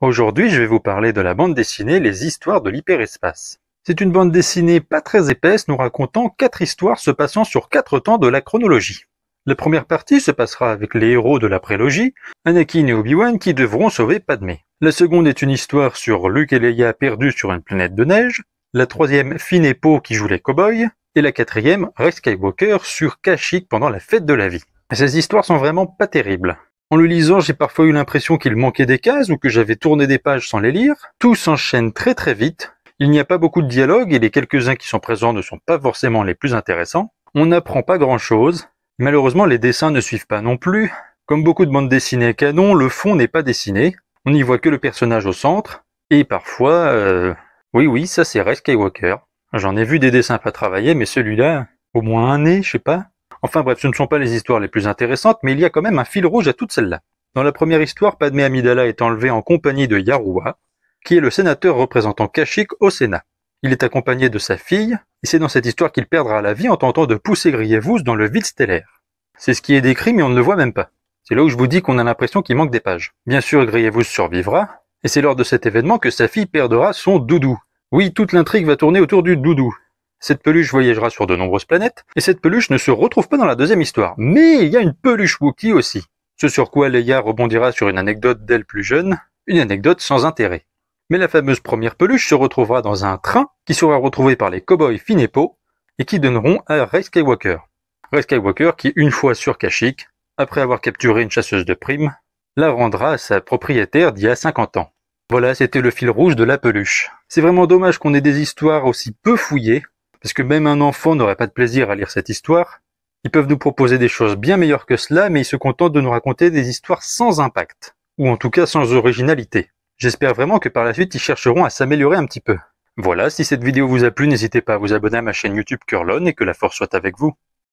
Aujourd'hui, je vais vous parler de la bande dessinée Les Histoires de l'Hyperespace. C'est une bande dessinée pas très épaisse nous racontant 4 histoires se passant sur 4 temps de la chronologie. La première partie se passera avec les héros de la prélogie, Anakin et Obi-Wan qui devront sauver Padmé. La seconde est une histoire sur Luke et Leia perdus sur une planète de neige. La troisième, Finn et Poe qui jouent les cow-boys. Et la quatrième, Rey Skywalker sur Kashyyyk pendant la fête de la vie. Ces histoires sont vraiment pas terribles. En le lisant, j'ai parfois eu l'impression qu'il manquait des cases ou que j'avais tourné des pages sans les lire. Tout s'enchaîne très très vite. Il n'y a pas beaucoup de dialogue et les quelques-uns qui sont présents ne sont pas forcément les plus intéressants. On n'apprend pas grand-chose. Malheureusement, les dessins ne suivent pas non plus. Comme beaucoup de bandes dessinées canon, le fond n'est pas dessiné. On n'y voit que le personnage au centre. Et parfois, oui, ça c'est Rey Skywalker. J'en ai vu des dessins pas travaillés, mais celui-là, au moins un nez, je sais pas. Enfin bref, ce ne sont pas les histoires les plus intéressantes, mais il y a quand même un fil rouge à toutes celles-là. Dans la première histoire, Padmé Amidala est enlevée en compagnie de Yaruwa, qui est le sénateur représentant Kashyyyk au Sénat. Il est accompagné de sa fille, et c'est dans cette histoire qu'il perdra la vie en tentant de pousser Grievous dans le vide stellaire. C'est ce qui est décrit, mais on ne le voit même pas. C'est là où je vous dis qu'on a l'impression qu'il manque des pages. Bien sûr, Grievous survivra, et c'est lors de cet événement que sa fille perdra son doudou. Oui, toute l'intrigue va tourner autour du doudou. Cette peluche voyagera sur de nombreuses planètes, et cette peluche ne se retrouve pas dans la deuxième histoire. Mais il y a une peluche Wookiee aussi. Ce sur quoi Leia rebondira sur une anecdote d'elle plus jeune, une anecdote sans intérêt. Mais la fameuse première peluche se retrouvera dans un train qui sera retrouvé par les cow-boys Finn et Poe, et qui donneront à Rey Skywalker. Rey Skywalker qui, une fois sur Kashyyyk, après avoir capturé une chasseuse de primes, la rendra à sa propriétaire d'il y a 50 ans. Voilà, c'était le fil rouge de la peluche. C'est vraiment dommage qu'on ait des histoires aussi peu fouillées, parce que même un enfant n'aurait pas de plaisir à lire cette histoire. Ils peuvent nous proposer des choses bien meilleures que cela, mais ils se contentent de nous raconter des histoires sans impact, ou en tout cas sans originalité. J'espère vraiment que par la suite ils chercheront à s'améliorer un petit peu. Voilà, si cette vidéo vous a plu, n'hésitez pas à vous abonner à ma chaîne YouTube Curlon et que la force soit avec vous.